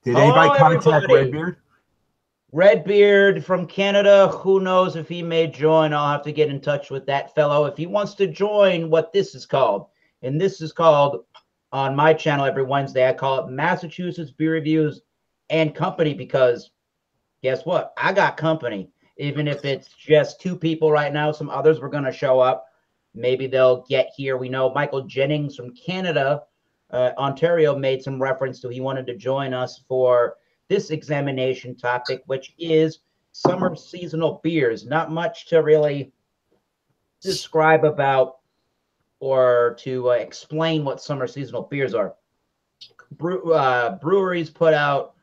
Did Hello, anybody contact everybody. Redbeard? Redbeard from Canada. Who knows if he may join? I'll have to get in touch with that fellow if he wants to join what this is called. And this is called, on my channel every Wednesday, I call it Massachusetts Beer Reviews and Company, because guess what? I got company. Even if it's just two people right now, some others were going to show up. Maybe they'll get here. We know Michael Jennings from Canada, Ontario, made some reference to he wanted to join us for this examination topic, which is summer seasonal beers. Not much to really describe about or to explain what summer seasonal beers are. Breweries put out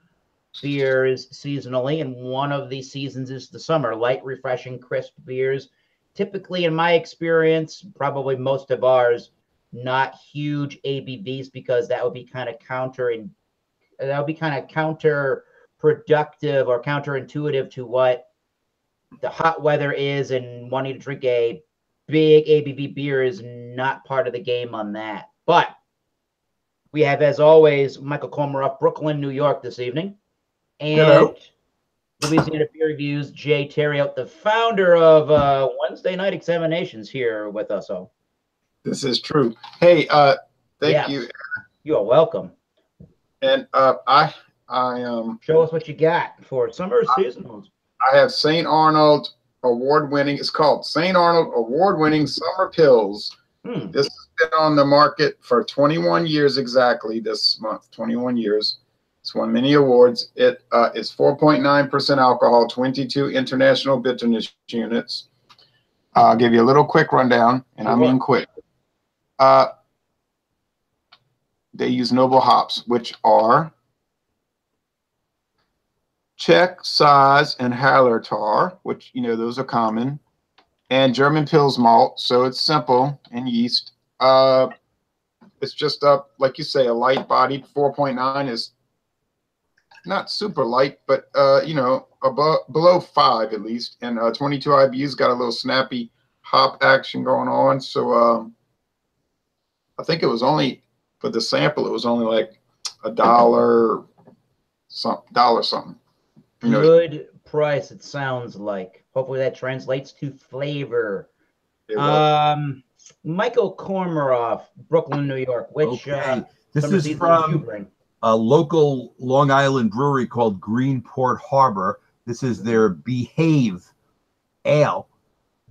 beers seasonally, and one of these seasons is the summer. Light, refreshing, crisp beers. Typically, in my experience, probably most of ours, not huge ABVs, because that would be kind of counterproductive or counterintuitive to what the hot weather is, and wanting to drink a big ABV beer is not part of the game on that. But we have, as always, Michael Komaroff, Brooklyn, New York, this evening. And Hello. Louisiana Beer Reviews, Jay Terriot, the founder of Wednesday Night Examinations, here with us all. This is true. Hey, thank you. Yes, you are welcome. And Show us what you got for summer seasonals. I have St. Arnold award-winning. It's called St. Arnold award-winning Summer Pills. This has been on the market for 21 years exactly this month. 21 years. It's won many awards. It is 4.9% alcohol, 22 international bitterness units. I'll give you a little quick rundown, and I mean quick. They use noble hops, which are Czech, Saaz, and Hallertau, which, you know, those are common, and German Pils malt, so it's simple, and yeast. It's just like you say, a light-bodied 4.9 is not super light, but you know, below 5 at least, and 22 IBU's got a little snappy hop action going on. So I think it was only for the sample, it was only like $1 something. You know, good price, it sounds like. Hopefully that translates to flavor. Michael Komaroff, Brooklyn, New York. Which this is from a local Long Island brewery called Greenport Harbor. This is their Behave Ale,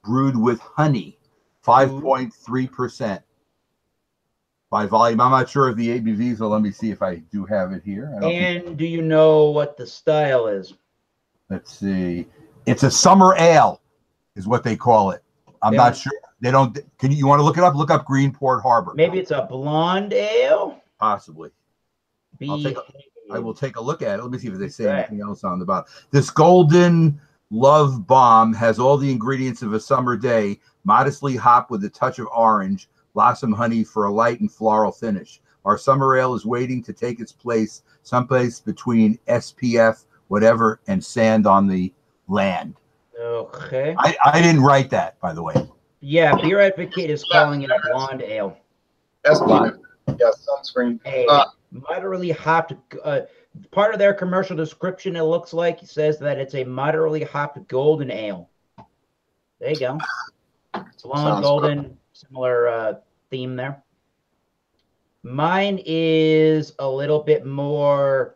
brewed with honey, 5.3% by volume. I'm not sure of the ABVs, so let me see if I do have it here. And do you know what the style is? Let's see. It's a summer ale, is what they call it. I'm not sure. They don't. Can you want to look it up? Look up Greenport Harbor. Maybe it's a blonde ale. Possibly. I will take a look at it. Let me see if they say anything else on the bottom. This Golden Love Bomb has all the ingredients of a summer day, modestly hopped with a touch of orange, blossom honey for a light and floral finish. Our summer ale is waiting to take its place someplace between SPF, whatever, and sand on the land. Okay. I didn't write that, by the way. Yeah, Beer Advocate is calling it a blonde ale. SPF, yeah, sunscreen. Moderately hopped. Part of their commercial description, it looks like, says that it's a moderately hopped golden ale. There you go. Blonde, golden, similar theme there. Mine is a little bit more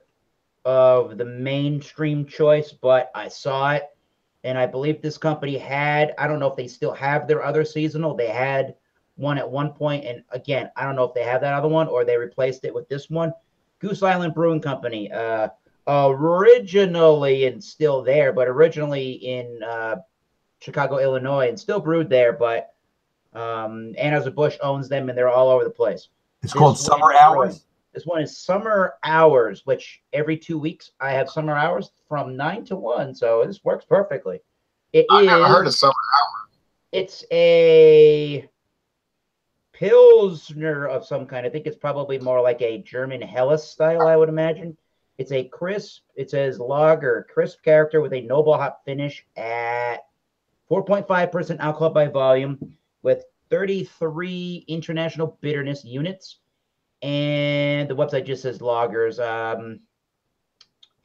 of the mainstream choice, but I saw it, and I believe this company had, I don't know if they still have their other seasonal. They had one at one point, and again, I don't know if they have that other one or they replaced it with this one. Goose Island Brewing Company, originally, and still there, but originally in Chicago, Illinois, and still brewed there, but Anheuser-Busch owns them, and they're all over the place. It's called Summer Hours? This one is Summer Hours, which every 2 weeks I have Summer Hours from 9 to 1, so this works perfectly. I never heard of Summer Hours. It's a Pilsner of some kind. I think it's probably more like a German Helles style, I would imagine. It's a crisp, it says lager, crisp character with a noble hop finish at 4.5% alcohol by volume with 33 international bitterness units. And the website just says lagers.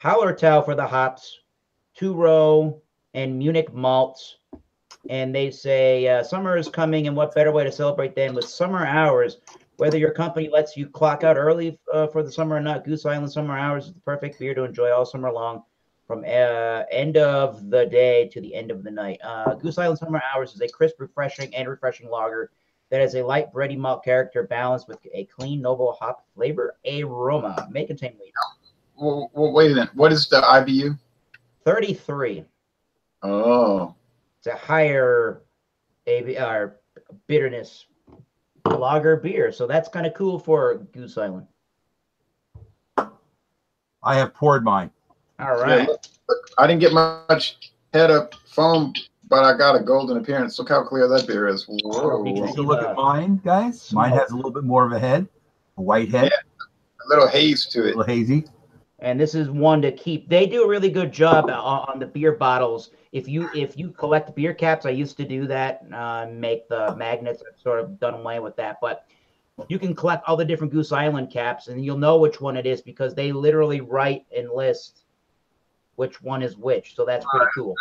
Hallertau for the hops, two-row, and Munich malts. And they say summer is coming, and what better way to celebrate than with summer hours? Whether your company lets you clock out early for the summer or not, Goose Island Summer Hours is the perfect beer to enjoy all summer long, from end of the day to the end of the night. Goose Island Summer Hours is a crisp, refreshing lager that has a light bready malt character balanced with a clean, noble hop flavor aroma. May contain wheat. Well, wait a minute. What is the IBU? 33. Oh. It's a higher bitterness lager beer, so that's kind of cool for Goose Island. I have poured mine. All right. Yeah, look, I didn't get much head up foam, but I got a golden appearance. Look how clear that beer is. Whoa. Take a look at mine, guys. Mine has a little bit more of a head, a white head. Yeah, a little haze to it. A little hazy. And this is one to keep. They do a really good job on the beer bottles. If you collect beer caps, I used to do that, make the magnets. I've sort of done away with that, but you can collect all the different Goose Island caps, and you'll know which one it is because they literally write and list which one is which. So that's pretty cool.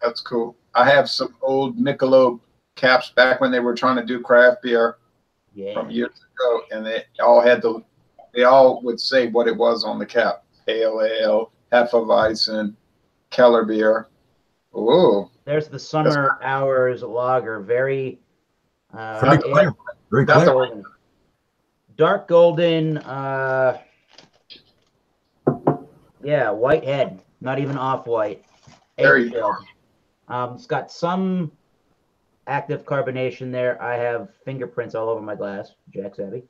That's cool. I have some old Michelob caps back when they were trying to do craft beer from years ago, and they all would say what it was on the cap. Pale Ale, Hefeweizen, Keller beer. Ooh. There's the Summer Hours lager. Very clear. Very clear. Dark golden. Yeah, white head. Not even off-white. Very it's got some active carbonation there. I have fingerprints all over my glass. Jack Savvy.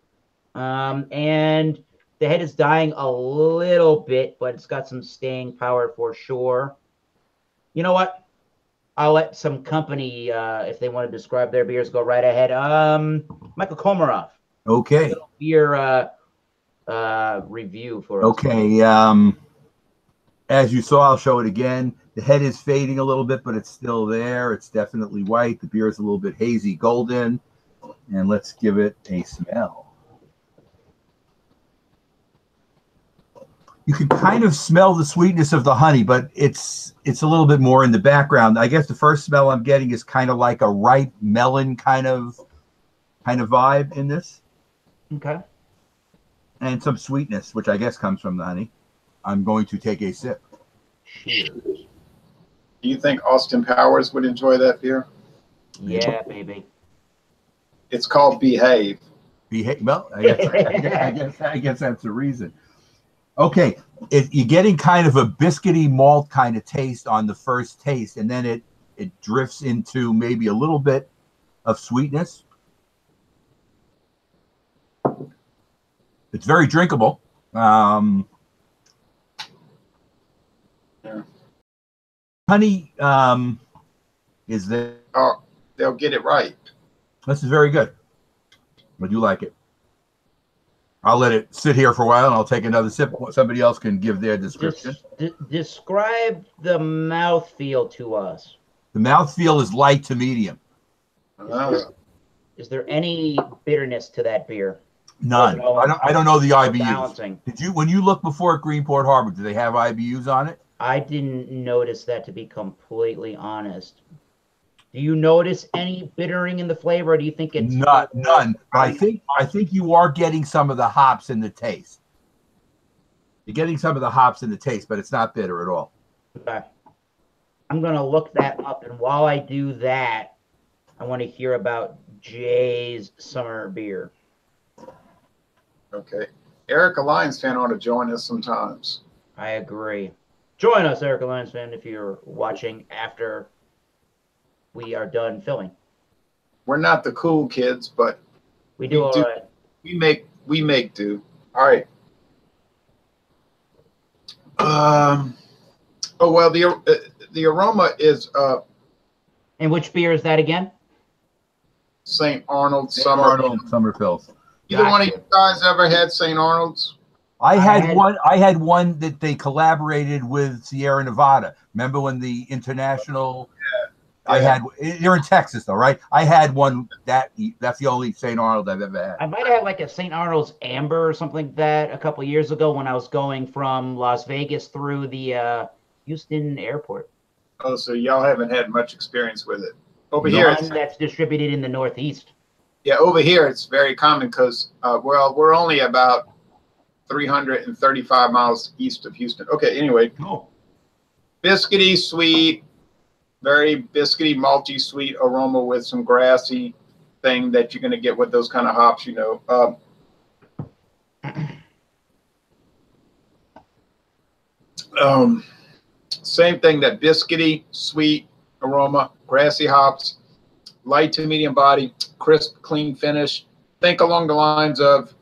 And the head is dying a little bit, but it's got some staying power for sure. You know what? I'll let some company, if they want to describe their beers, go right ahead. Michael Komarov. Okay. Beer review for us. Okay. As you saw, I'll show it again. The head is fading a little bit, but it's still there. It's definitely white. The beer is a little bit hazy golden. And let's give it a smell. You can kind of smell the sweetness of the honey, but it's a little bit more in the background. I guess the first smell I'm getting is kind of like a ripe melon kind of vibe in this. Okay. And some sweetness, which I guess comes from the honey. I'm going to take a sip. Cheers. Do you think Austin Powers would enjoy that beer? Yeah, baby. It's called Behave. Behave. Well, I guess that's the reason. Okay, you're getting kind of a biscuity malt kind of taste on the first taste, and then it drifts into maybe a little bit of sweetness. It's very drinkable. Honey is there. Oh, they'll get it right. This is very good. I do like it. I'll let it sit here for a while, and I'll take another sip. Somebody else can give their description. Describe the mouthfeel to us. The mouthfeel is light to medium. Is there any bitterness to that beer? None. I don't know the IBUs. Balancing. When you look before at Greenport Harbor, do they have IBUs on it? I didn't notice that, to be completely honest. Do you notice any bittering in the flavor, or do you think it's none? I think you are getting some of the hops in the taste. You're getting some of the hops in the taste, but it's not bitter at all. Okay. I'm gonna look that up, and while I do that, I want to hear about Jay's summer beer. Okay. Eric, a Lions fan, ought to join us sometimes. I agree. Join us, Eric, a Lions fan, if you're watching after we are done filming. We're not the cool kids, but we do all right. We make do. All right. Oh well, the aroma is And which beer is that again? St. Arnold's St. Arnold Summer Fills. Either one of you guys ever had St. Arnold's? I had one that they collaborated with Sierra Nevada. Remember when the international I had. You're in Texas, though, right? I had one that's the only St. Arnold I've ever had. I might have had like a St. Arnold's Amber or something like that a couple years ago when I was going from Las Vegas through the Houston airport. Oh, so y'all haven't had much experience with it. Over here, that's distributed in the Northeast. Yeah, over here it's very common because, well, we're only about 335 miles east of Houston. Okay, anyway. Oh. Biscuity, sweet, very biscuity, malty, sweet aroma with some grassy thing that you're going to get with those kind of hops, you know. Same thing, that biscuity, sweet aroma, grassy hops, light to medium body, crisp, clean finish. Think along the lines of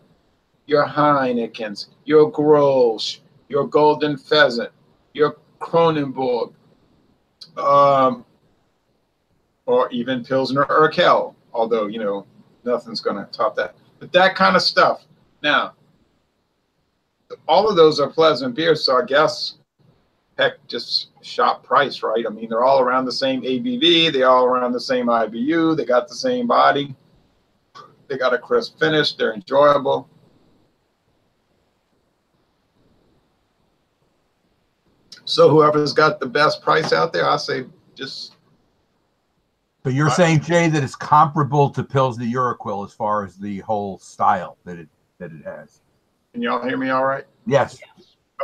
your Heinekens, your Grolsch, your Golden Pheasant, your Kronenbourg, or even Pilsner Urquell, although, you know, nothing's going to top that. But that kind of stuff. Now, all of those are pleasant beers, so I guess, heck, just shop price, right? I mean, they're all around the same ABV. They're all around the same IBU. They got the same body. They got a crisp finish. They're enjoyable. So whoever's got the best price out there, I say just. So you're saying, Jay, that it's comparable to Pilsner Urquell as far as the whole style that it has. Can y'all hear me all right? Yes.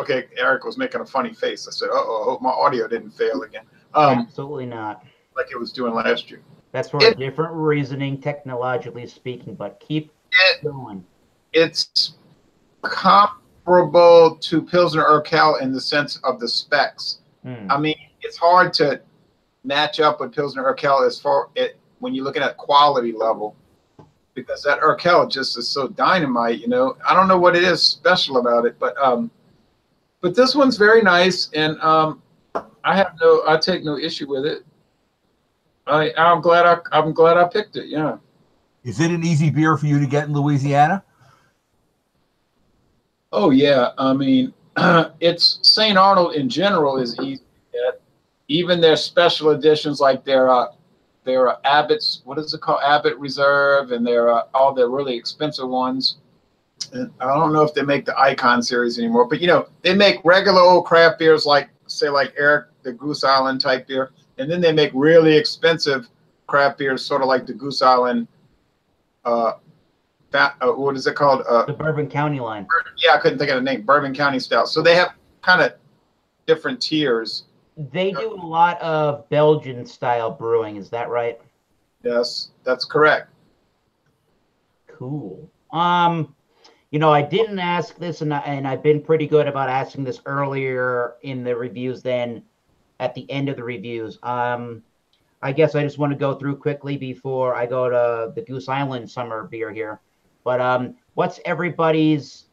Okay, Eric was making a funny face. I said, "Uh-oh, I hope my audio didn't fail again." Absolutely not. Like it was doing last year. That's for a different reasoning, technologically speaking, but keep going. It's comparable to Pilsner Urquell in the sense of the specs. I mean, it's hard to match up with Pilsner Urquell as far when you're looking at quality level, because that Urquell just is so dynamite. You know, I don't know what it is special about it, but this one's very nice, and I take no issue with it. I'm glad I picked it. Yeah. Is it an easy beer for you to get in Louisiana? Oh yeah, I mean, it's St. Arnold in general is easy to get. Even their special editions, like their Abbott's, what is it called, Abbott Reserve, and their all the really expensive ones. And I don't know if they make the Icon series anymore, but you know, they make regular old craft beers like, say, like Eric, the Goose Island type beer, and then they make really expensive craft beers, sort of like the Goose Island. What is it called? The Bourbon County line. Yeah, I couldn't think of the name. Bourbon County style. So they have kind of different tiers. They do a lot of Belgian style brewing. Is that right? Yes, that's correct. Cool. You know, I didn't ask this, and I've been pretty good about asking this earlier in the reviews than at the end of the reviews. I guess I just want to go through quickly before I go to the Goose Island summer beer here. But what's everybody's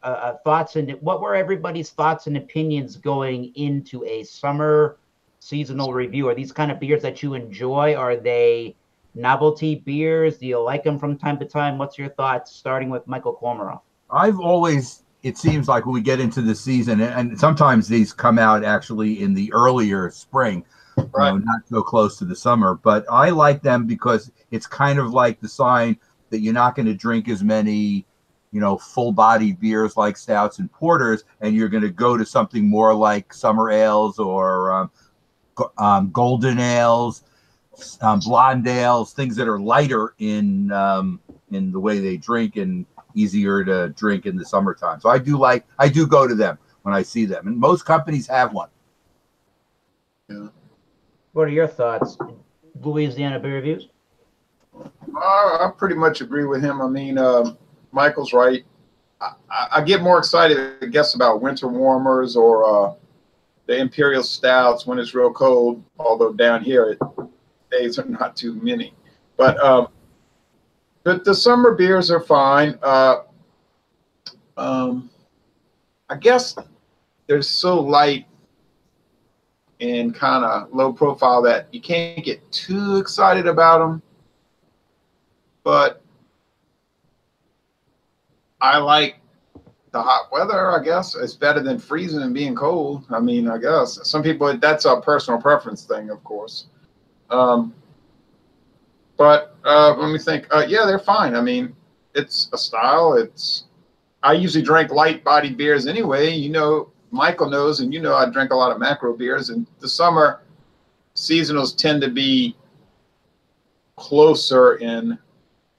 thoughts, and what were everybody's thoughts and opinions going into a summer seasonal review? Are these kind of beers that you enjoy? Are they novelty beers? Do you like them from time to time? What's your thoughts, starting with Michael Kormaroff? I've always, it seems like when we get into the season, and sometimes these come out actually in the earlier spring, right, you know, not so close to the summer, but I like them because it's kind of like the sign that you're not going to drink as many, you know, full-bodied beers like stouts and porters, and you're going to go to something more like summer ales or golden ales, blonde ales, things that are lighter in the way they drink and easier to drink in the summertime. So I do go to them when I see them, and most companies have one. Yeah. What are your thoughts, Louisiana Beer Reviews? I pretty much agree with him. I mean, Michael's right. I get more excited, I guess, about winter warmers or the imperial stouts when it's real cold. Although down here, days are not too many. But the summer beers are fine. I guess they're so light and kind of low profile that you can't get too excited about them. But I like the hot weather, I guess. It's better than freezing and being cold. I mean, I guess some people, that's a personal preference thing, of course. But let me think. Yeah, they're fine. I mean, it's a style. I usually drink light body beers anyway. You know, Michael knows, and you know, I drink a lot of macro beers. And the summer seasonals tend to be closer in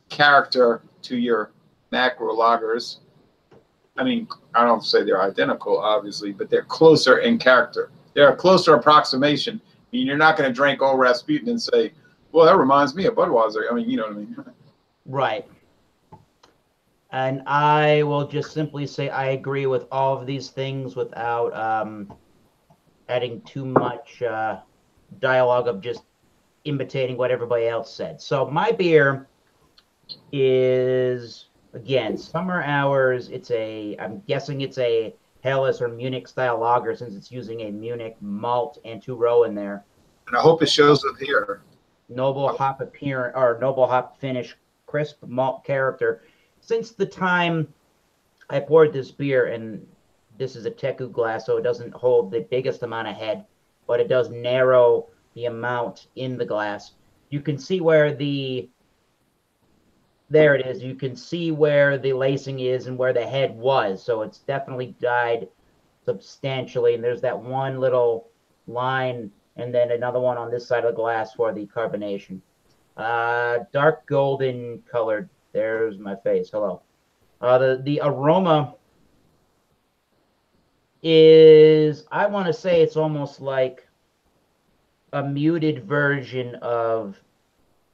character to your macro lagers. I mean, I don't say they're identical, obviously, but they're closer in character. They're a closer approximation. I mean, you're not going to drink Old Rasputin and say, well, that reminds me of Budweiser. I mean, you know what I mean? Right. And I will just simply say I agree with all of these things without adding too much dialogue of just imitating what everybody else said. So my beer is, again, Summer Hours. I'm guessing it's a Helles or Munich style lager since it's using a Munich malt and 2 row in there. And I hope it shows up here. Noble hop appearance or noble hop finish, crisp malt character. Since the time I poured this beer, and this is a Teku glass, so it doesn't hold the biggest amount of head, but it does narrow the amount in the glass. You can see where there it is. You can see where the lacing is and where the head was. So it's definitely dyed substantially. And there's that one little line and then another one on this side of the glass for the carbonation. Dark golden colored. There's my face. Hello. The aroma is, I want to say it's almost like a muted version of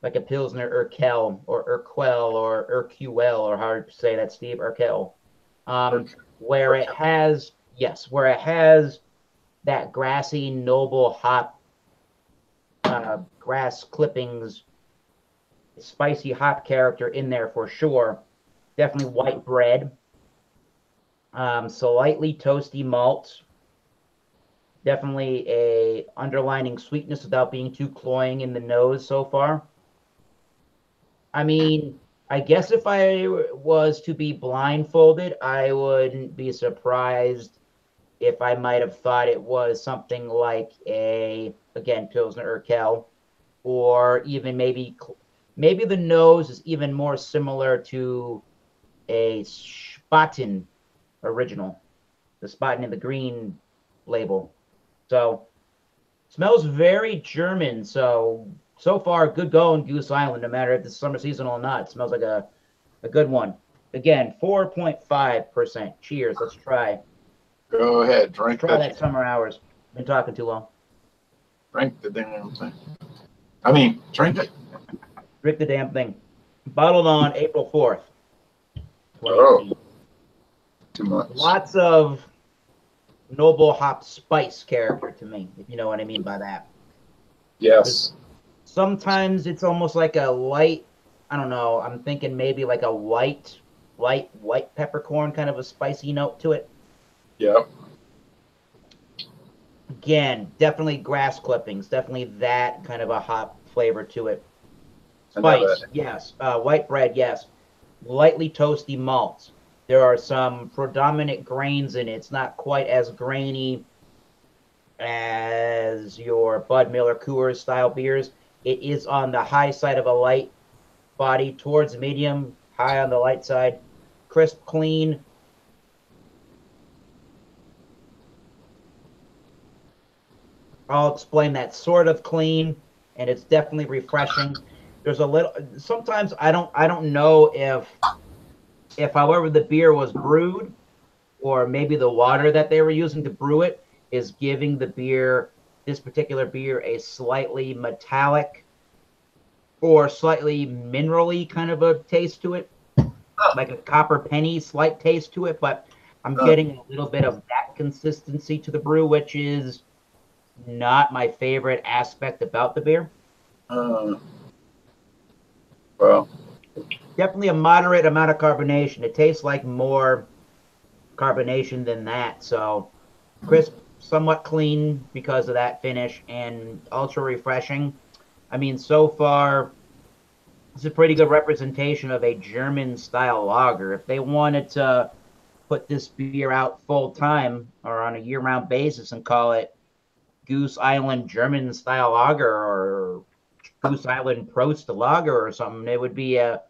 like a Pilsner Urquell or Urquell or Urquell, or how do you say that, Steve? Urquell. Where it has that grassy, noble hop, grass clippings, spicy hop character in there for sure. Definitely white bread. Slightly toasty malt. Definitely a underlining sweetness without being too cloying in the nose so far. I mean, I guess if I was to be blindfolded, I wouldn't be surprised if I might have thought it was something like again, Pilsner Urquell, or even maybe the nose is even more similar to a Spaten original, the Spaten in the green label. So, smells very German. So far, good going, Goose Island, no matter if it's summer seasonal or not. It smells like a good one. Again, 4.5%. Cheers. Let's try. Go ahead. Drink that Summer Hours. Been talking too long. Drink the damn thing. I mean, drink it. Drink the damn thing. Bottled on April 4th. Oh. 2 months. Lots of noble hop spice character to me, if you know what I mean by that. Yes. Sometimes it's almost like a light, I don't know, I'm thinking maybe like a light white peppercorn kind of a spicy note to it. Yep. Again, definitely grass clippings, definitely that kind of a hop flavor to it. Spice, yes. White bread, yes. Lightly toasty malts. There are some predominant grains in it. It's not quite as grainy as your Bud Miller Coors style beers. It is on the high side of a light body towards medium, high on the light side. Crisp, clean. I'll explain that. Sort of clean, and it's definitely refreshing. There's a little, sometimes I don't know if however the beer was brewed, or maybe the water that they were using to brew it is giving the beer, this particular beer, a slightly metallic or slightly minerally kind of a taste to it, like a copper penny slight taste to it, but I'm getting a little bit of that consistency to the brew, which is not my favorite aspect about the beer. Well, definitely a moderate amount of carbonation. It tastes like more carbonation than that. So crisp, somewhat clean because of that finish, and ultra refreshing. I mean, so far, it's a pretty good representation of a German style lager. If they wanted to put this beer out full time or on a year-round basis and call it Goose Island German style lager or Goose Island Prost lager or something. It would be a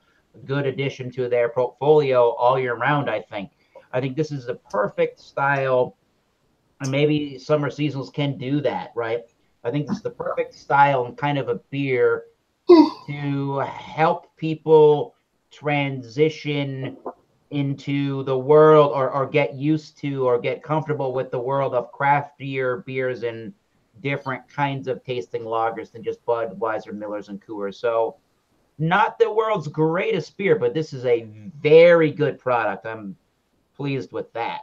good addition to their portfolio all year round, I think. I think this is the perfect style, and maybe summer seasonals can do that, right? I think this is the perfect style and kind of a beer to help people transition into the world or get used to or get comfortable with the world of craftier beers and different kinds of tasting lagers than just Budweiser, Millers, and Coors. So not the world's greatest beer, but this is a very good product. I'm pleased with that.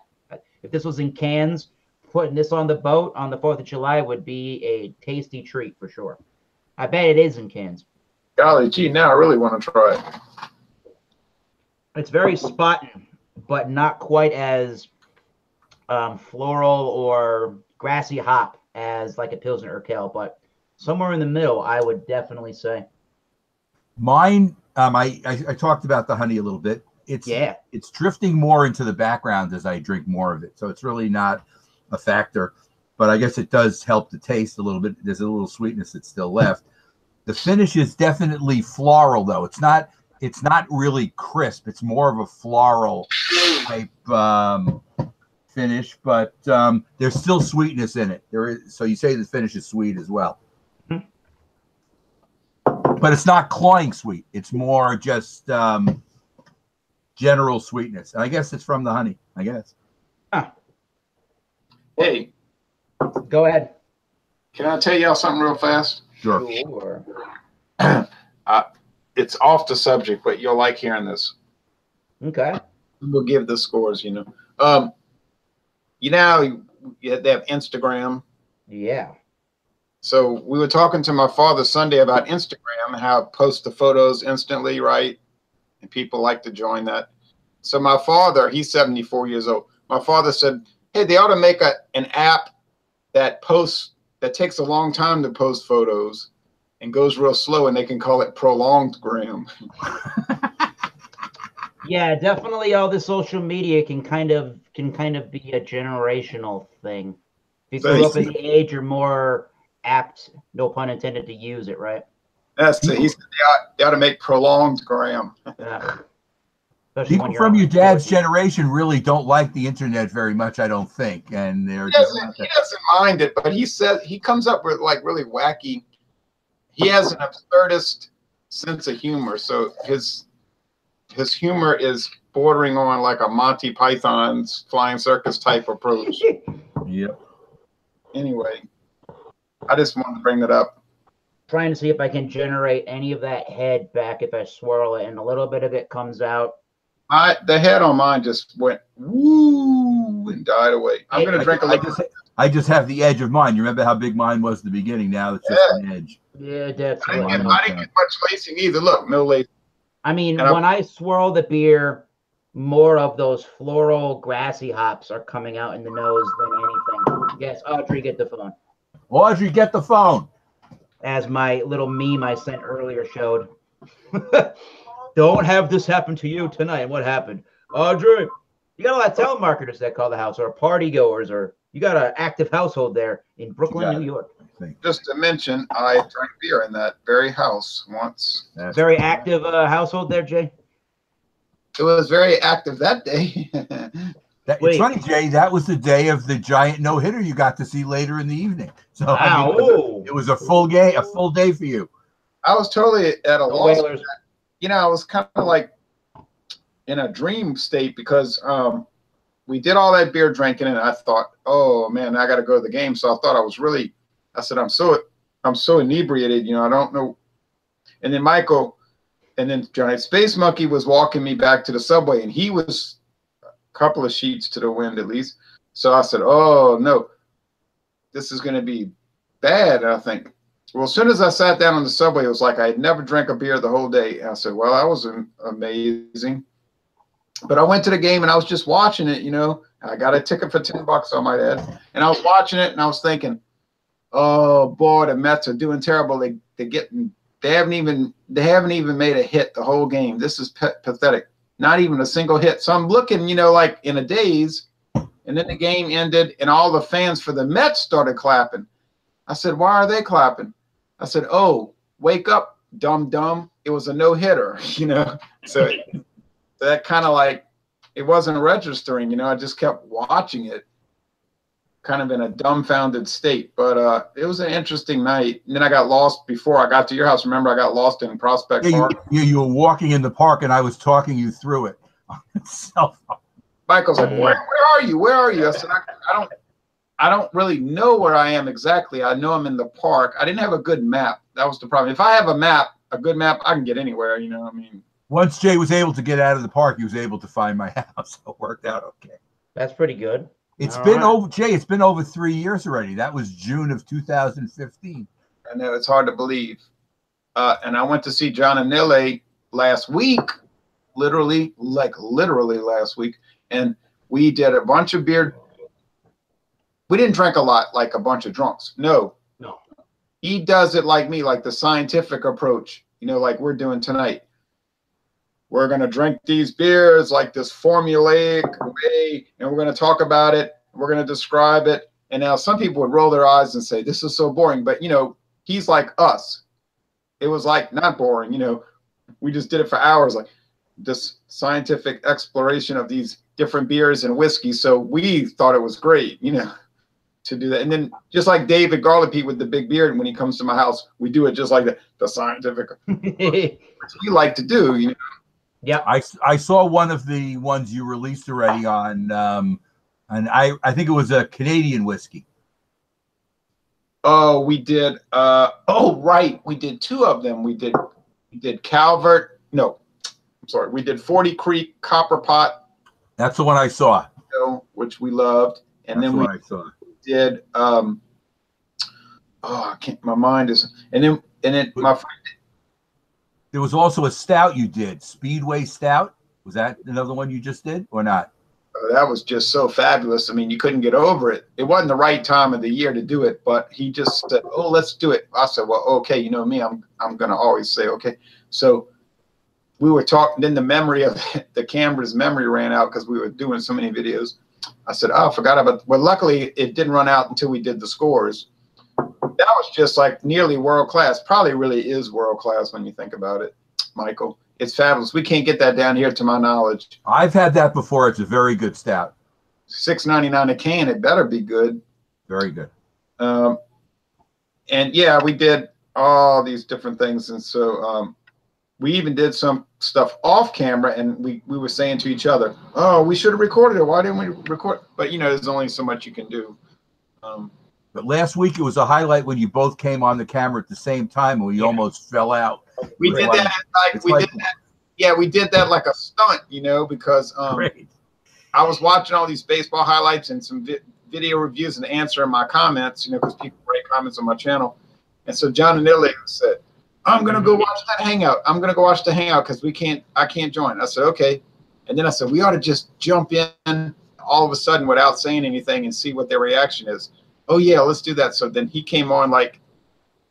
If this was in cans, putting this on the boat on the 4th of July would be a tasty treat for sure. I bet it is in cans. Golly gee, now I really want to try it. It's very Spaten, but not quite as floral or grassy hop as like a Pilsner Urquell, but somewhere in the middle, I would definitely say. Mine, I talked about the honey a little bit. It's drifting more into the background as I drink more of it, so it's really not a factor. But I guess it does help the taste a little bit. There's a little sweetness that's still left. The finish is definitely floral, though. It's not really crisp. It's more of a floral type finish, but there's still sweetness in it. There is, so you say the finish is sweet as well. But it's not cloying sweet. It's more just general sweetness. And I guess it's from the honey, I guess. Huh. Hey. Go ahead. Can I tell y'all something real fast? Sure. It's off the subject, but you'll like hearing this. Okay. We'll give the scores, you know. They have Instagram. Yeah. So we were talking to my father Sunday about Instagram and how it posts the photos instantly, right? And people like to join that. So my father, he's 74 years old. My father said, hey, they ought to make an app that takes a long time to post photos and goes real slow, and they can call it Prolonged Gram. Yeah, definitely all the social media can kind of be a generational thing. If you grew up in the age, you're more apt, no pun intended, to use it, right? That's it. He said they ought to make Prolonged Gram. People from your dad's generation really don't like the internet very much, I don't think. And he doesn't mind it, but he says he comes up with like really wacky. He has an absurdist sense of humor, so his humor is bordering on like a Monty Python's Flying Circus type approach. Yep. Anyway, I just wanted to bring that up. Trying to see if I can generate any of that head back if I swirl it, and a little bit of it comes out. The head on mine just went woo and died away. I'm gonna drink a little. I just have the edge of mine. You remember how big mine was at the beginning? Now it's just an edge. Yeah, definitely. I didn't get much lacing either. Look, no lacing. I mean, when I swirl the beer, more of those floral, grassy hops are coming out in the nose than anything. Yes, Audrey, get the phone. Audrey, get the phone. As my little meme I sent earlier showed. Don't have this happen to you tonight. What happened? Audrey, you got a lot of telemarketers that call the house, or party goers, or you got an active household there in Brooklyn, New York. Just to mention, I drank beer in that very house once. Very active household there, Jay? It was very active that day. It's funny, Jay, that was the day of the giant no-hitter you got to see later in the evening. So wow. It was a full day for you. I was totally at a loss. You know, I was kind of like in a dream state because we did all that beer drinking, and I thought, oh man, I got to go to the game. So I thought I said, I'm so inebriated, you know, I don't know. And then Michael, and then Giant Space Monkey was walking me back to the subway, and he was a couple of sheets to the wind at least. So I said, oh no, this is going to be bad, I think. Well, as soon as I sat down on the subway, it was like I had never drank a beer the whole day. I said, well, that was amazing. But I went to the game, and I was just watching it, you know. I got a ticket for $10, I might add. And I was watching it, and I was thinking, oh, boy, the Mets are doing terrible. They haven't even made a hit the whole game. This is pathetic. Not even a single hit. So I'm looking, you know, like in a daze, and then the game ended, and all the fans for the Mets started clapping. I said, why are they clapping? I said, oh, wake up, dumb. It was a no-hitter, you know. So that kind of like, it wasn't registering, you know. I just kept watching it, kind of in a dumbfounded state. But it was an interesting night. And then I got lost before I got to your house. Remember, I got lost in Prospect Park. You were walking in the park, and I was talking you through it. Michael's like, where are you? Where are you? I said, I don't really know where I am exactly. I know I'm in the park. I didn't have a good map. That was the problem. If I have a good map, I can get anywhere, you know what I mean? Once Jay was able to get out of the park, he was able to find my house. So it worked out okay. That's pretty good. It's been over, Jay, it's been over 3 years already. That was June of 2015. I know, it's hard to believe. And I went to see John Anile last week, literally last week. And we did a bunch of beer. We didn't drink a lot like a bunch of drunks. No. He does it like me, like the scientific approach, you know, like we're doing tonight. We're going to drink these beers like this formulaic way, and we're going to talk about it. We're going to describe it. And now some people would roll their eyes and say, this is so boring. But, you know, he's like us. It was like not boring. You know, we just did it for hours, like this scientific exploration of these different beers and whiskey. So we thought it was great, you know, to do that. And then just like David Garlipe with the big beard, when he comes to my house, we do it just like the scientific, which we like to do, you know. Yeah, I saw one of the ones you released already on, and I think it was a Canadian whiskey. Oh, we did. Oh, right, we did two of them. We did Calvert. No, I'm sorry. We did 40 Creek Copper Pot. That's the one I saw. You know, which we loved, and That's then I saw. Did oh, I can't. My mind is. And then my friend. There was also a stout you did, Speedway Stout. Was that another one you just did or not? That was just so fabulous. I mean, you couldn't get over it. It wasn't the right time of the year to do it, but he just said, "Oh, let's do it." I said, "Well, okay." You know me, I'm gonna always say okay. So we were talking. Then the memory of the camera's memory ran out because we were doing so many videos. I said, "Oh, I forgot about." Well, luckily it didn't run out until we did the scores. That was just like nearly world class. Probably really is world class when you think about it, Michael. It's fabulous. We can't get that down here, to my knowledge. I've had that before. It's a very good stout. $6.99 a can. It better be good. Very good. And yeah, we did all these different things, and so we even did some stuff off camera, and we were saying to each other, "Oh, we should have recorded it. Why didn't we record?" But you know, there's only so much you can do. But last week it was a highlight when you both came on the camera at the same time, and we almost fell out. We did that like we did that. Yeah, we did that like a stunt, you know, because I was watching all these baseball highlights and some video reviews and answering my comments, you know, because people write comments on my channel. And so John Anile said, "I'm gonna go watch that hangout. I'm gonna go watch the hangout because I can't join." I said, "Okay." And then I said, "We ought to just jump in all of a sudden without saying anything and see what their reaction is." "Oh yeah, let's do that." So then he came on like,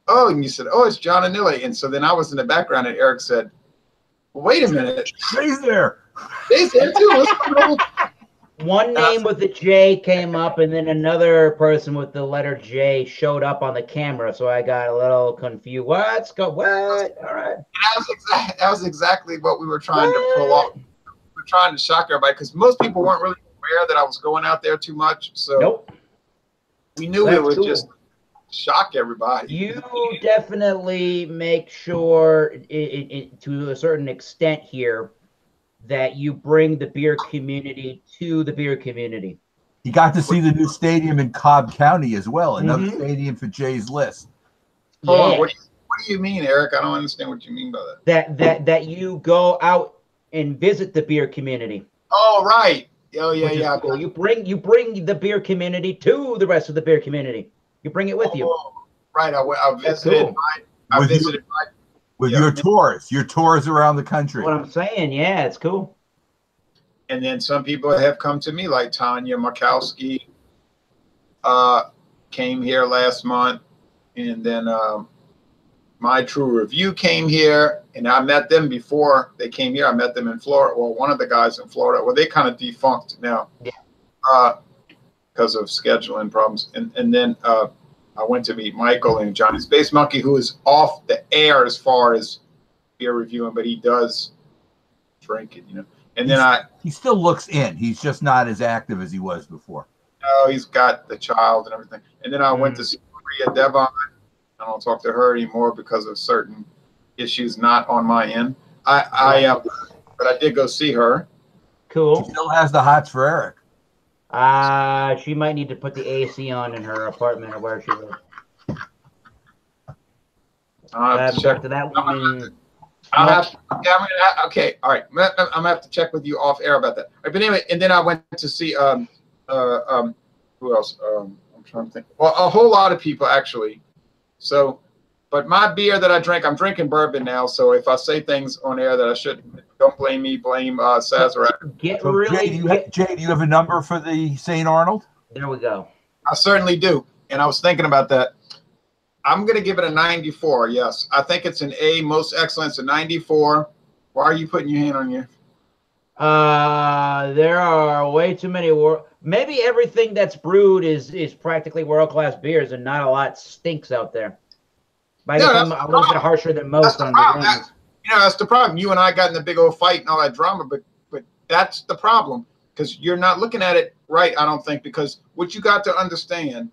"Oh," and you said, "Oh, it's John Anile." And so then I was in the background, and Eric said, well, "Wait a minute, Jay's there. Jay's there too. What's going on?" One name with the J came up, and then another person with the letter J showed up on the camera. So I got a little confused. What? All right. That was exactly what we were trying to pull off. We were trying to shock everybody because most people weren't really aware that I was going out there too much. So nope. We knew it would just shock everybody. You definitely make sure, to a certain extent here, that you bring the beer community to the beer community. You got to see the new stadium in Cobb County as well, another stadium for Jay's List. Yeah. What do you mean, Eric? I don't understand what you mean by that. That you go out and visit the beer community. Oh, right. Oh, yeah. Cool. You bring the beer community to the rest of the beer community. You bring it with you. Right. I visited. Cool. With your tours around the country. What I'm saying, yeah, it's cool. And then some people have come to me, like Tanya Makowski came here last month, and then My True Review came here, and I met them before they came here. I met them in Florida. Well, one of the guys in Florida. Well, they kind of defunct now, because of scheduling problems. And then I I went to meet Michael and Johnny Space Monkey, who is off the air as far as beer reviewing, but he does drink it, you know. And then he still looks in. He's just not as active as he was before. No, he's got the child and everything. And then I went to see Maria Devon. I don't talk to her anymore because of certain issues not on my end. But I did go see her. Cool. She still has the hots for Eric. She might need to put the AC on in her apartment or where she lives. I'll have to check. That woman. Okay, all right. I'm gonna have to check with you off air about that. All right, but anyway, and then I went to see who else? I'm trying to think. Well, a whole lot of people actually. So, but my beer that I drink, I'm drinking bourbon now. So if I say things on air that I shouldn't, don't blame me. Blame Sazerac. Jay, do you have a number for the St. Arnold? There we go. I certainly do, and I was thinking about that. I'm going to give it a 94. Yes, I think it's an A, most excellent. It's a 94. Why are you putting your hand on your? There are way too many. Maybe everything that's brewed is practically world-class beers, and not a lot stinks out there. Might become a little bit harsher than most on the rings. You know, that's the problem. You and I got in a big old fight and all that drama, but that's the problem because you're not looking at it right. I don't think, because what you got to understand.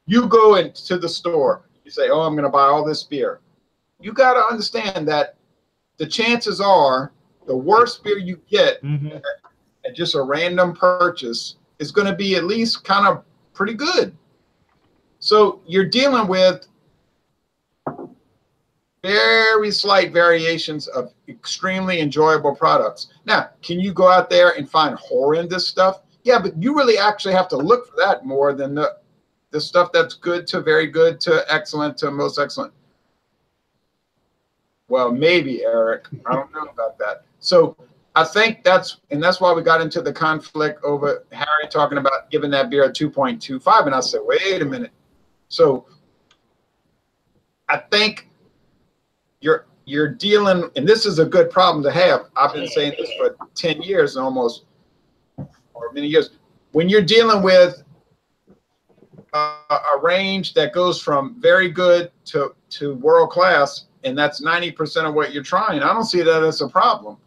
You go into the store, you say, oh, I'm going to buy all this beer. You got to understand that the chances are the worst beer you get at just a random purchase is going to be at least kind of pretty good. So you're dealing with very slight variations of extremely enjoyable products. Now, can you go out there and find horrendous stuff? Yeah, but you really actually have to look for that more than the stuff that's good to very good to excellent to most excellent. Well, maybe, Eric. I don't know about that. So I think that's why we got into the conflict over Harry talking about giving that beer a 2.25. And I said, wait a minute. So I think you're dealing, and this is a good problem to have. I've been saying this for 10 years almost, or many years. When you're dealing with a range that goes from very good to world class, and that's 90% of what you're trying, I don't see that as a problem.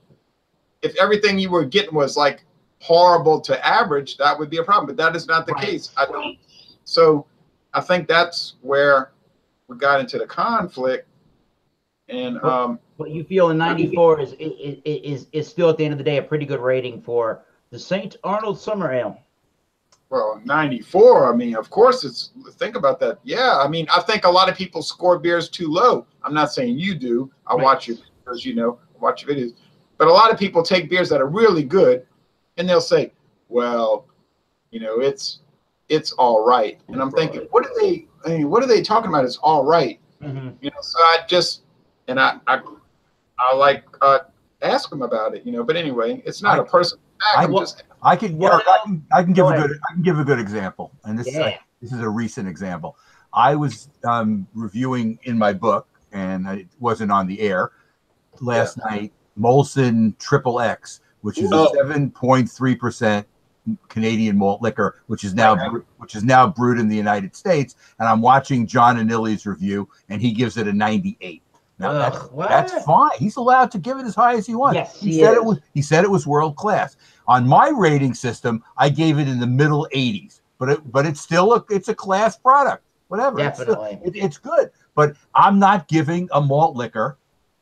If everything you were getting was like horrible to average, that would be a problem, but that is not the case. So I think that's where we got into the conflict. And but you feel a 94 is still at the end of the day a pretty good rating for the St. Arnold Summer Ale. Well, 94, I mean, of course it's, think about that. Yeah, I mean, I think a lot of people score beers too low. I'm not saying you do. I watch your videos, you know, watch your videos. But a lot of people take beers that are really good and they'll say, well, you know, it's all right. And I'm thinking, what are they talking about? It's all right. You know, so I just, and I like ask them about it, you know, but anyway, it's not a personal fact. I can give a good example, and this is a recent example. I was reviewing in my book, and it wasn't on the air last night. Molson Triple X, which is a 7.3% Canadian malt liquor, which is now brewed in the United States. And I'm watching John Anilli's review, and he gives it a 98. Now that's fine. He's allowed to give it as high as he wants. Yes, he said it was world class. On my rating system, I gave it in the middle 80s, but it's still it's a class product. Whatever. Definitely. It's good. But I'm not giving a malt liquor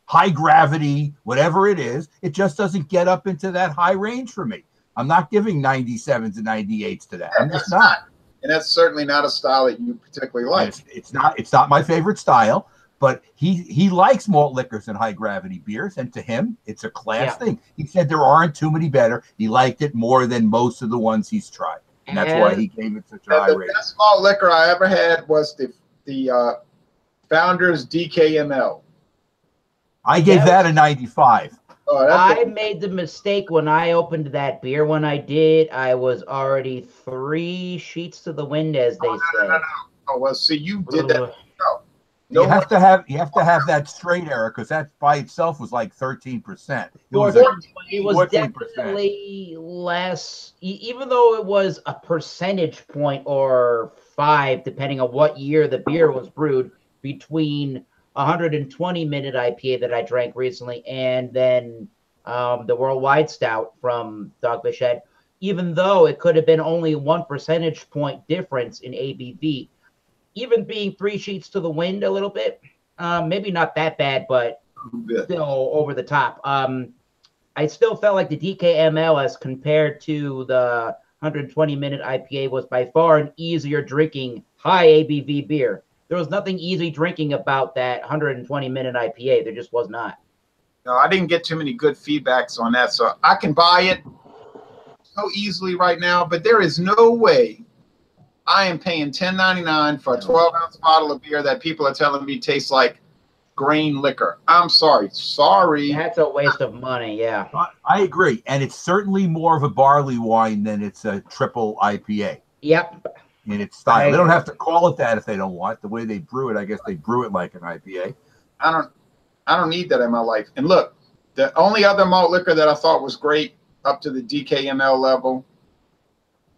high gravity, whatever it is. It just doesn't get up into that high range for me. I'm not giving 97s and 98s to that. I'm just not. And that's certainly not a style that you particularly like. It's not my favorite style. But he likes malt liquors and high gravity beers, and to him, it's a class thing. He said there aren't too many better. He liked it more than most of the ones he's tried, and that's why he gave it such a high rating. The best malt liquor I ever had was the Founders DKML. I gave that a 95. I made the mistake when I opened that beer. When I did, I was already 3 sheets to the wind, as they say. No. Oh well, see, you did that. No. No you have to have that straight, Eric, because that by itself was like 13%. It was it was 14%. definitely less, even though it was a percentage point or 5, depending on what year the beer was brewed, between 120-minute IPA that I drank recently and then the Worldwide Stout from Dogfish Head. Even though it could have been only 1 percentage point difference in ABV, even being 3 sheets to the wind a little bit, maybe not that bad, but still over the top. I still felt like the DKML as compared to the 120-minute IPA was by far an easier drinking high ABV beer. There was nothing easy drinking about that 120-minute IPA. There just was not. No, I didn't get too many good feedbacks on that, so I can buy it so easily right now, but there is no way I am paying $10.99 for a 12-ounce bottle of beer that people are telling me tastes like grain liquor. I'm sorry. That's a waste of money, yeah. I agree, and it's certainly more of a barley wine than it's a triple IPA. Yep. In its style. They don't have to call it that if they don't want. The way they brew it, I guess they brew it like an IPA. I don't need that in my life. And look, the only other malt liquor that I thought was great up to the DKML level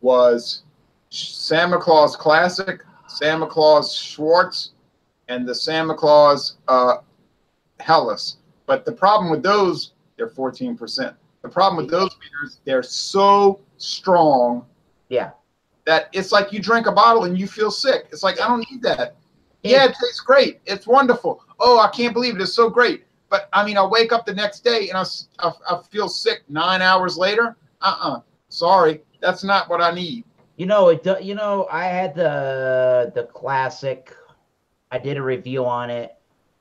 was Santa Claus Classic, Santa Claus Schwartz, and the Santa Claus Helles. But the problem with those, they're 14%. The problem with those beers, they're so strong. Yeah. That it's like you drink a bottle and you feel sick. It's like, I don't need that. Yeah, it tastes great. It's wonderful. Oh, I can't believe it. It's so great. But I mean, I wake up the next day and I feel sick 9 hours later. Sorry, that's not what I need. I had the classic. I did a review on it.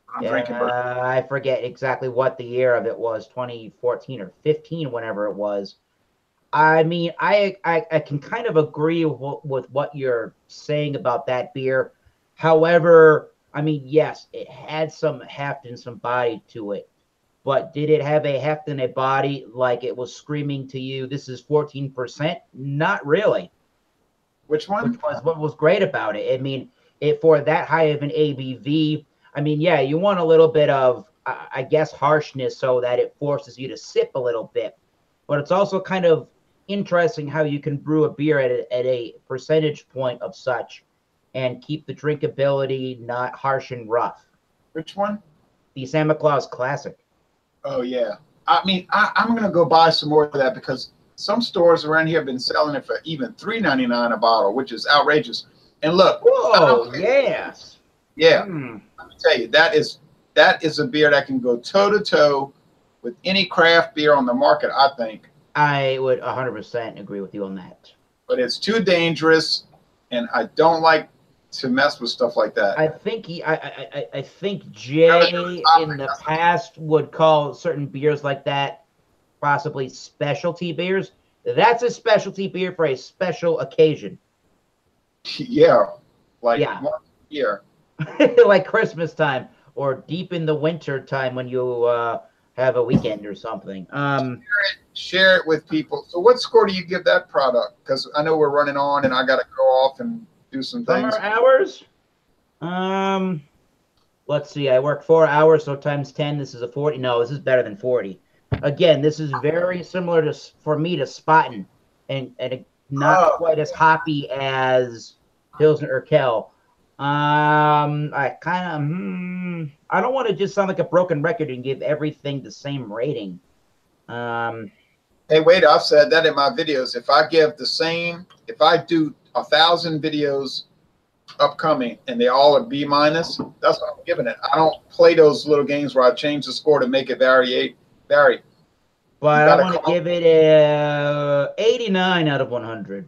I forget exactly what the year of it was, 2014 or 15, whenever it was. I mean, I can kind of agree with what you're saying about that beer. However, I mean, yes, it had some heft and some body to it. But did it have a heft and a body like it was screaming to you, this is 14%? Not really. Which one? Which was what was great about it. I mean, for that high of an ABV, I mean, yeah, you want a little bit of, I guess, harshness so that it forces you to sip a little bit. But it's also kind of interesting how you can brew a beer at a percentage point of such and keep the drinkability not harsh and rough. Which one? The Santa Claus Classic. Oh, yeah. I mean, I'm going to go buy some more of that because some stores around here have been selling it for even $3.99 a bottle, which is outrageous. And look. Whoa, yes. Yeah. Let me tell you, that is a beer that can go toe-to-toe with any craft beer on the market, I think. I would 100% agree with you on that. But it's too dangerous, and I don't like to mess with stuff like that. I think Jay in the past would call certain beers like that possibly specialty beers. That's a specialty beer for a special occasion. Yeah, once a year. Like Christmas time or deep in the winter time when you have a weekend or something. Share it with people. So what score do you give that product? Because I know we're running on and I got to go off and do some things. Summer hours? Let's see. I work 4 hours, so times 10. This is a 40. No, this is better than 40. Again, this is very similar for me to Spaten and not quite as hoppy as Pilsner Urquell. I kind of I don't want to just sound like a broken record and give everything the same rating. Hey, wait, I've said that in my videos. If I do 1,000 videos upcoming and they all are B-, that's what I'm giving it. I don't play those little games where I change the score to make it vary. But I want to give it a 89 out of 100.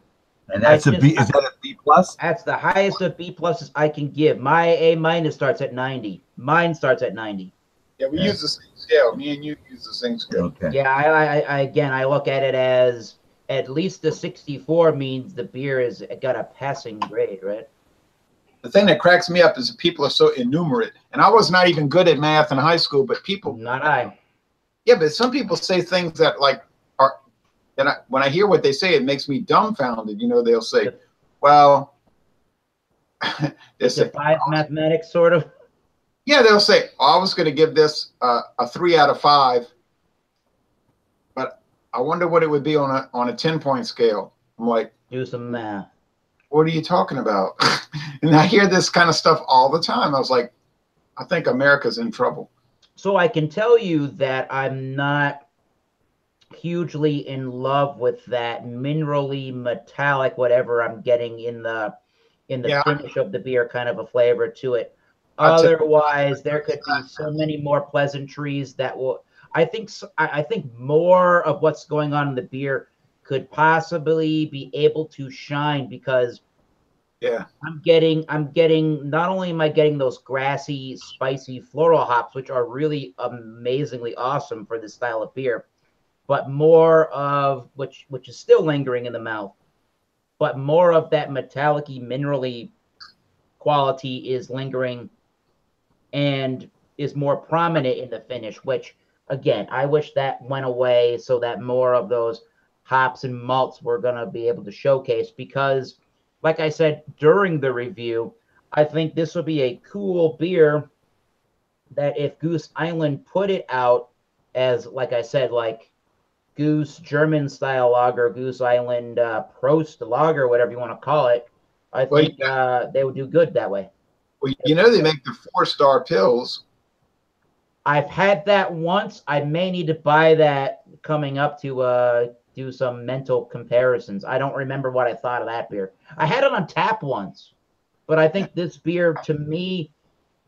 And that's a B. Is that a B plus? That's the highest of B pluses I can give. My A- starts at 90. Mine starts at 90. Yeah, we use the same scale. Me and you use the same scale. Okay. Yeah, I look at it as at least the 64 means the beer has got a passing grade, right? The thing that cracks me up is that people are so innumerate. And I was not even good at math in high school, but people. Not I. Yeah, but some people say things that like are. And when I hear what they say, it makes me dumbfounded. You know, they'll say, "Well," it's a 5 mathematics sort of. Yeah, they'll say, oh, I was going to give this a 3 out of 5, but I wonder what it would be on a 10-point scale. I'm like, do some math. What are you talking about? And I hear this kind of stuff all the time. I was like, I think America's in trouble. So I can tell you that I'm not hugely in love with that minerally metallic whatever I'm getting in the finish of the beer, kind of a flavor to it. Otherwise, there could be so many more pleasantries that will. I think more of what's going on in the beer could possibly be able to shine, because I'm getting not only am I getting those grassy, spicy floral hops, which are really amazingly awesome for this style of beer, but more of which is still lingering in the mouth, but more of that metallic-y, minerally quality is lingering and is more prominent in the finish, which again, I wish that went away so that more of those hops and malts were going to be able to showcase, because like I said during the review, I think this would be a cool beer that if Goose Island put it out as, like I said, like Goose German style lager, Goose Island Prost lager, whatever you want to call it, I think they would do good that way. Well, you know, they make the 4-star pills. I've had that once. I may need to buy that coming up to do some mental comparisons. I don't remember what I thought of that beer. I had it on tap once, but I think this beer, to me,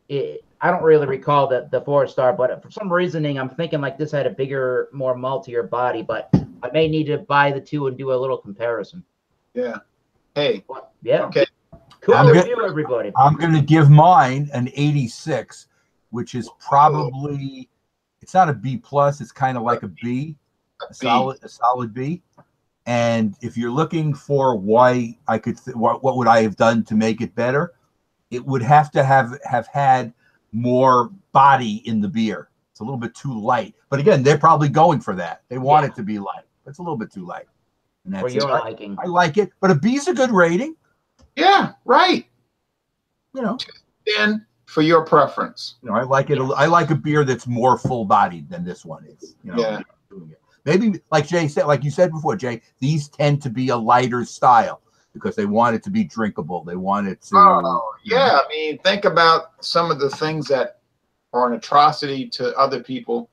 I don't really recall the 4-star, but for some reasoning, I'm thinking like this had a bigger, more maltier body, but I may need to buy the two and do a little comparison. Yeah. Hey. Yeah. Okay. Cool review, everybody. I'm going to give mine an 86, which is probably, it's not a B plus. It's kind of like a B, a solid B. And if you're looking for why I could, what would I have done to make it better? It would have to have had more body in the beer. It's a little bit too light. But again, they're probably going for that. They want it to be light. It's a little bit too light. And that's for your liking. I like it, but a B's a good rating. Yeah, right. You know, then for your preference. You know, I like it. I like a beer that's more full-bodied than this one is. You know, maybe like Jay said, like you said before, Jay, these tend to be a lighter style because they want it to be drinkable. They want it to. Oh, yeah. I mean, think about some of the things that are an atrocity to other people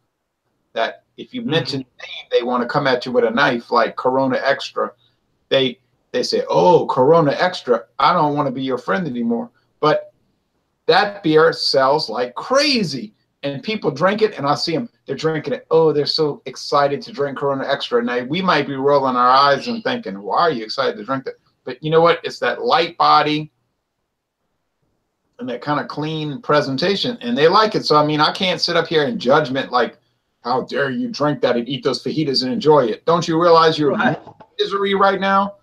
that if you mention the name, they want to come at you with a knife, like Corona Extra. They say, oh, Corona Extra, I don't want to be your friend anymore. But that beer sells like crazy. And people drink it, and I see them, they're drinking it. Oh, they're so excited to drink Corona Extra. And we might be rolling our eyes and thinking, why are you excited to drink that? But you know what? It's that light body and that kind of clean presentation. And they like it. So, I mean, I can't sit up here in judgment like, how dare you drink that and eat those fajitas and enjoy it? Don't you realize you're in misery right now?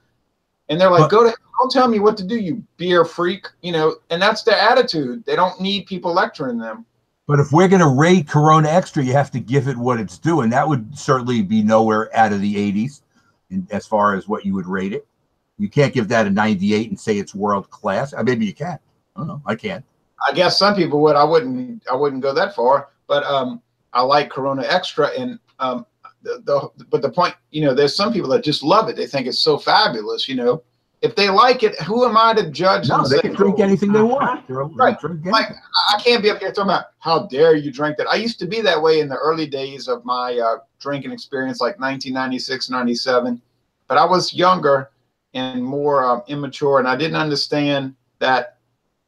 And they're like, don't tell me what to do, you beer freak. You know, and that's their attitude. They don't need people lecturing them. But if we're going to rate Corona Extra, you have to give it what it's doing. That would certainly be nowhere out of the 80s as far as what you would rate it. You can't give that a 98 and say it's world class. Maybe you can. I don't know. I can't. I guess some people would. I wouldn't go that far. But I like Corona Extra, and but the point, you know, there's some people that just love it. They think it's so fabulous. You know, if they like it, who am I to judge? No, they can drink anything they want. Right. Like, I can't be up here talking about how dare you drink that. I used to be that way in the early days of my drinking experience, like 1996, 97. But I was younger and more immature, and I didn't understand that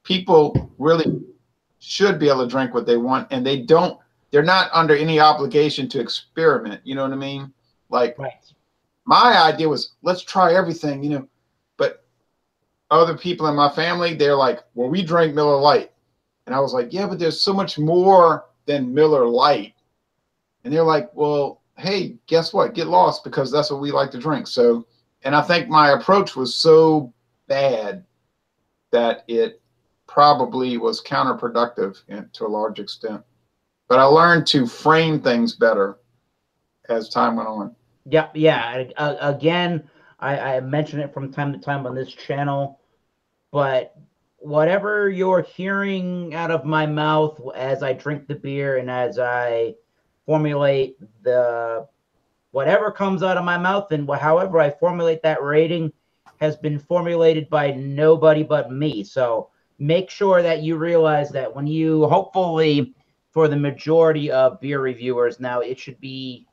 people really should be able to drink what they want, and they don't. They're not under any obligation to experiment. You know what I mean? Like, my idea was, let's try everything, you know. But other people in my family, they're like, well, we drink Miller Lite. And I was like, yeah, but there's so much more than Miller Lite. And they're like, well, hey, guess what? Get lost, because that's what we like to drink. So, and I think my approach was so bad that it probably was counterproductive to a large extent. But I learned to frame things better as time went on. Yeah. Again, I mention it from time to time on this channel, but whatever you're hearing out of my mouth as I drink the beer and as I formulate whatever comes out of my mouth and however I formulate that rating has been formulated by nobody but me. So make sure that you realize that when you, hopefully for the majority of beer reviewers now, it should be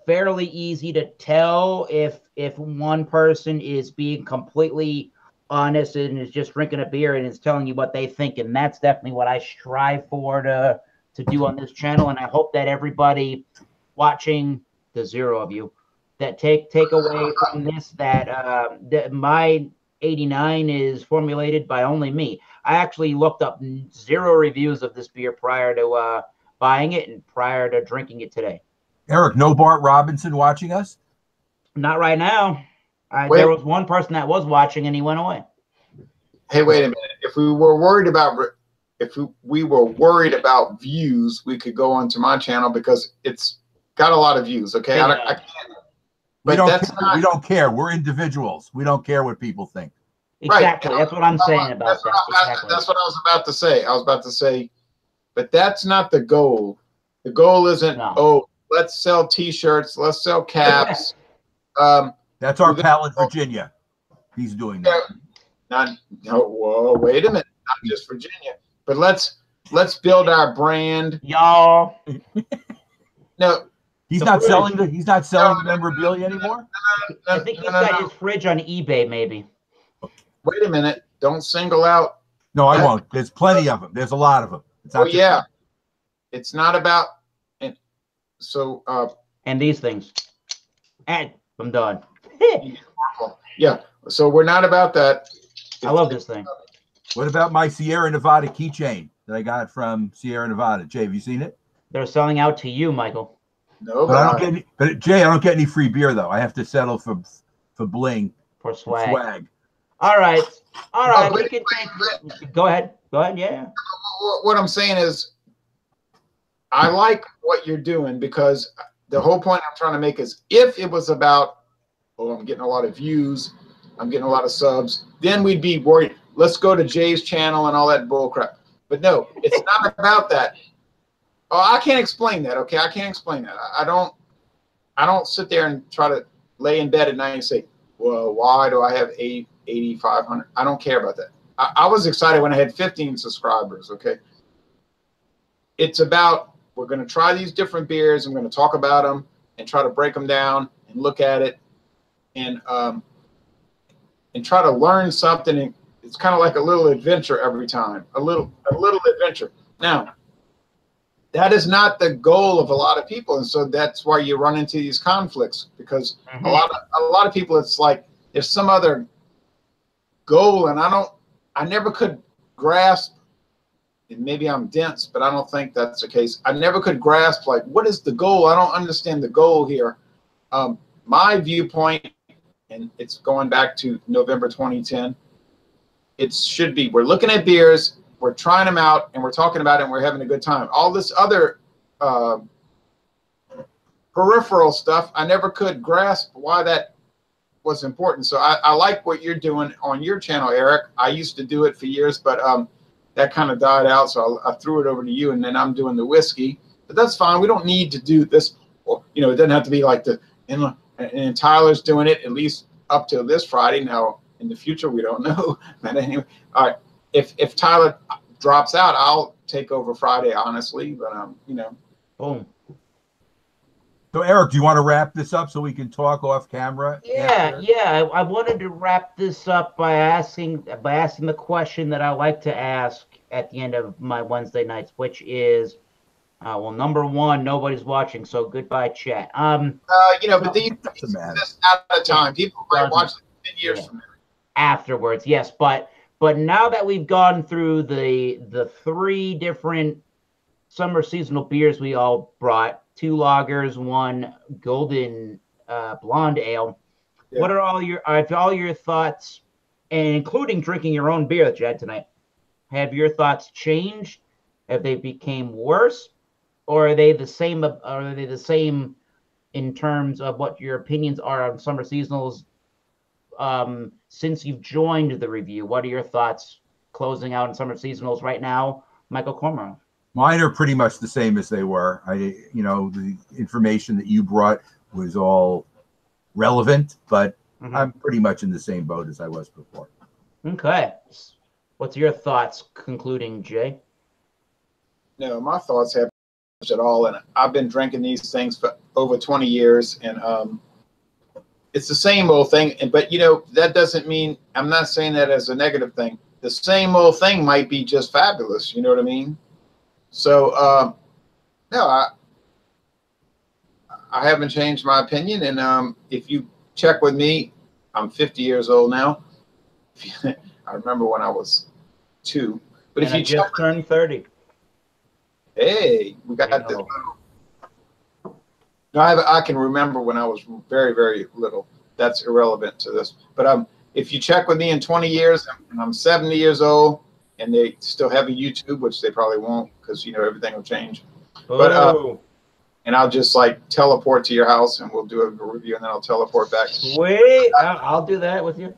fairly easy to tell if one person is being completely honest and is just drinking a beer and is telling you what they think. And that's definitely what I strive for to do on this channel. And I hope that everybody watching, the zero of you, that take away from this that my 89 is formulated by only me. I actually looked up 0 reviews of this beer prior to buying it and prior to drinking it today. Eric, no Bart Robinson watching us? Not right now. There was one person that was watching and he went away. Hey, wait a minute. If we were worried about views, we could go onto my channel because it's got a lot of views. Okay, I can't. But we don't care. We're individuals. We don't care what people think. Exactly. Right. That's what I'm saying about that. Exactly. That's what I was about to say. I was about to say, but that's not the goal. The goal isn't, oh, let's sell T-shirts, let's sell caps. That's our pal in Virginia. He's doing that. Whoa, wait a minute. Not just Virginia, but let's build our brand, y'all. No. He's not selling the memorabilia anymore? I think he's got his fridge on eBay, maybe. Wait a minute. Don't single out. No, I won't. There's plenty of them. There's a lot of them. Yeah. It's not about and these things. And I'm done. Yeah. So we're not about that. I love this thing. What about my Sierra Nevada keychain that I got from Sierra Nevada? Jay, have you seen it? They're selling out to you, Michael. No, but I don't get any. But Jay, I don't get any free beer though. I have to settle for bling, for swag. All right. Go ahead. Yeah. What I'm saying is, I like what you're doing because the whole point I'm trying to make is, if it was about, oh, I'm getting a lot of views, I'm getting a lot of subs, then we'd be worried. Let's go to Jay's channel and all that bull crap. But no, it's not about that. Oh, I can't explain that. Okay, I can't explain that. I don't sit there and try to lay in bed at night and say, well, why do I have 8,500? I don't care about that. I was excited when I had 15 subscribers. Okay, it's about, we're going to try these different beers. I'm going to talk about them and try to break them down and look at it and try to learn something. And it's kind of like a little adventure every time, a little adventure. Now, that is not the goal of a lot of people, and so that's why you run into these conflicts, because a lot of people, it's like there's some other goal, and I never could grasp, and maybe I'm dense, but I don't think that's the case. I never could grasp, like, what is the goal? I don't understand the goal here. My viewpoint, and it's going back to November 2010, it should be, we're looking at beers, we're trying them out, and we're talking about it, and we're having a good time. All this other peripheral stuff, I never could grasp why that was important. So I like what you're doing on your channel, Eric. I used to do it for years, but that kind of died out, so I threw it over to you, and then I'm doing the whiskey. But that's fine. We don't need to do this. Well, it doesn't have to be like and Tyler's doing it at least up till this Friday. Now, in the future, we don't know. But anyway, all right. If Tyler drops out, I'll take over Friday, honestly. But boom. So Eric, do you want to wrap this up so we can talk off camera? Yeah. I wanted to wrap this up by asking the question that I like to ask at the end of my Wednesday nights, which is, well, number one, nobody's watching, so goodbye, chat. But these this out of time. People might watch 10 years from now. Afterwards, yes, but now that we've gone through the 3 different summer seasonal beers we all brought, 2 lagers, 1 golden blonde ale, what are all your thoughts, and including drinking your own beer that you had tonight? Have your thoughts changed? Have they became worse, or are they the same? Are they the same in terms of what your opinions are on summer seasonals? Since you've joined the review, what are your thoughts closing out in summer seasonals right now, Michael Cormier? Mine are pretty much the same as they were. The information that you brought was all relevant, but I'm pretty much in the same boat as I was before. Okay. What's your thoughts concluding, Jay? No, my thoughts haven't changed at all. And I've been drinking these things for over 20 years. And it's the same old thing. But, that doesn't mean, I'm not saying that as a negative thing. The same old thing might be just fabulous. You know what I mean? So, no, I haven't changed my opinion. And if you check with me, I'm 50 years old now. I remember when I was 2. But if you just turned 30. Hey, we got this. No, I can remember when I was very, very little. That's irrelevant to this. But if you check with me in 20 years, and I'm 70 years old, and they still have a YouTube, which they probably won't, because everything will change. But and I'll just like teleport to your house, and we'll do a review, and then I'll teleport back. Wait, I'll do that with you.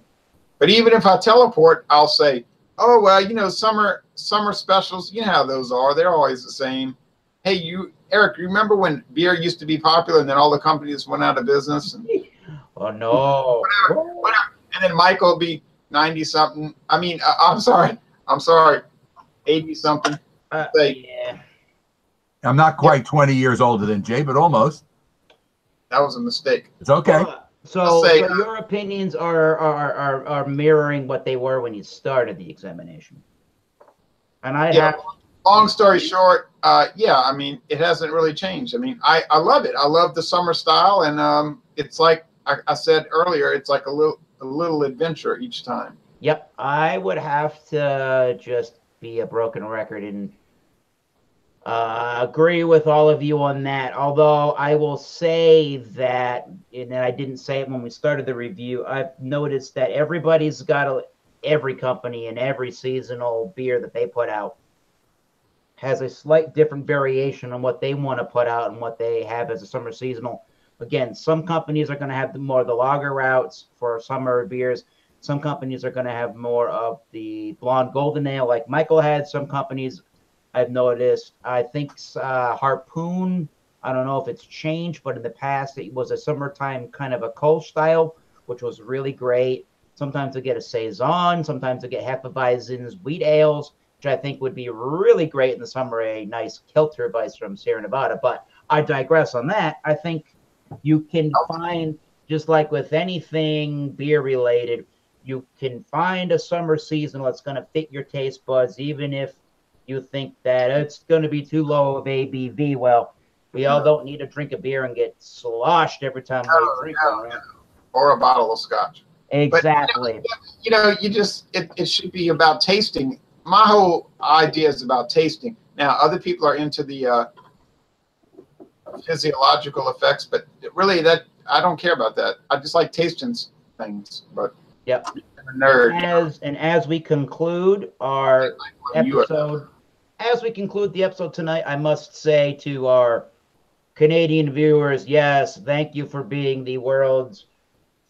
But even if I teleport, I'll say, oh well, summer specials. You know how those are. They're always the same. Hey, Eric, remember when beer used to be popular, and then all the companies went out of business? Oh no! Whatever. And then Michael will be 90 something. I mean, I'm sorry, 80 something. Yeah. I'm not quite 20 years older than Jay, but almost. That was a mistake. It's okay. So your opinions are mirroring what they were when you started the examination. And long story short, yeah, I mean, it hasn't really changed. I mean, I love it. I love the summer style, and it's like I said earlier, it's like a little adventure each time. Yep, I would have to just be a broken record and agree with all of you on that. Although I will say that, and I didn't say it when we started the review, I've noticed that everybody's got every company and every seasonal beer that they put out has a slight different variation on what they want to put out and what they have as a summer seasonal. Again, some companies are going to have more of the lager routes for summer beers. Some companies are going to have more of the blonde golden ale like Michael had. Some companies, I've noticed, I think Harpoon, I don't know if it's changed, but in the past it was a summertime kind of a Kolsch style, which was really great. Sometimes they get a Saison, sometimes they get Hefeweizen's wheat ales, which I think would be really great in the summer, a nice Kelterweiss from Sierra Nevada. But I digress on that. I think you can find, just like with anything beer related, you can find a summer seasonal that's going to fit your taste buds, even if you think that it's going to be too low of ABV. Well, we all don't need to drink a beer and get sloshed every time we drink one, right? Or a bottle of scotch. Exactly. But, it should be about tasting. My whole idea is about tasting. Now, other people are into the physiological effects, but really I don't care about that. I just like tasting things. But yep. I'm a nerd. As we conclude our episode, tonight, I must say to our Canadian viewers, yes, thank you for being the world's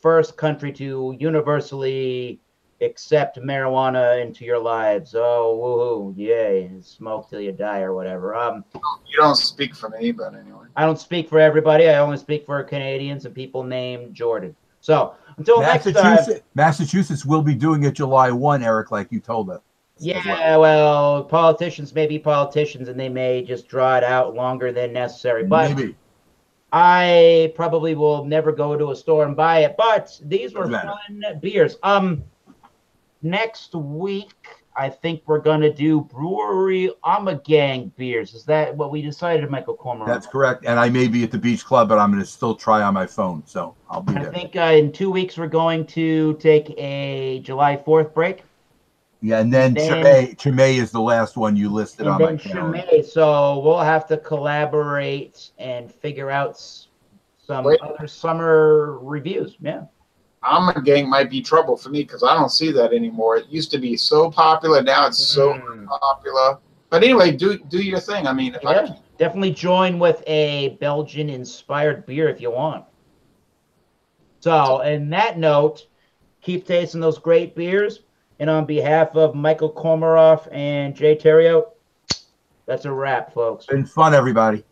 first country to universally accept marijuana into your lives. Oh, woohoo, yay, smoke till you die or whatever. You don't speak for me, but anyway. I don't speak for everybody. I only speak for Canadians and people named Jordan. So until next time. Massachusetts will be doing it July 1, Eric, like you told us. Yeah, well, politicians may be politicians, and they may just draw it out longer than necessary. But maybe. I probably will never go to a store and buy it. But these were fun beers. Next week, I think we're going to do Brewery Ommegang beers. Is that what we decided, Michael Cormier? That's correct. And I may be at the Beach Club, but I'm going to still try on my phone. So I'll be there. I think in 2 weeks, we're going to take a July 4th break. Yeah, and then Chimay is the last one you listed on my calendar. Chimay, so we'll have to collaborate and figure out some other summer reviews. Yeah. Ommegang might be trouble for me because I don't see that anymore. It used to be so popular. Now it's so popular. But anyway, do your thing. I mean, definitely join with a Belgian-inspired beer if you want. So, in that note, keep tasting those great beers. And on behalf of Michael Komarov and Jay Terrio, that's a wrap, folks. Been fun, everybody.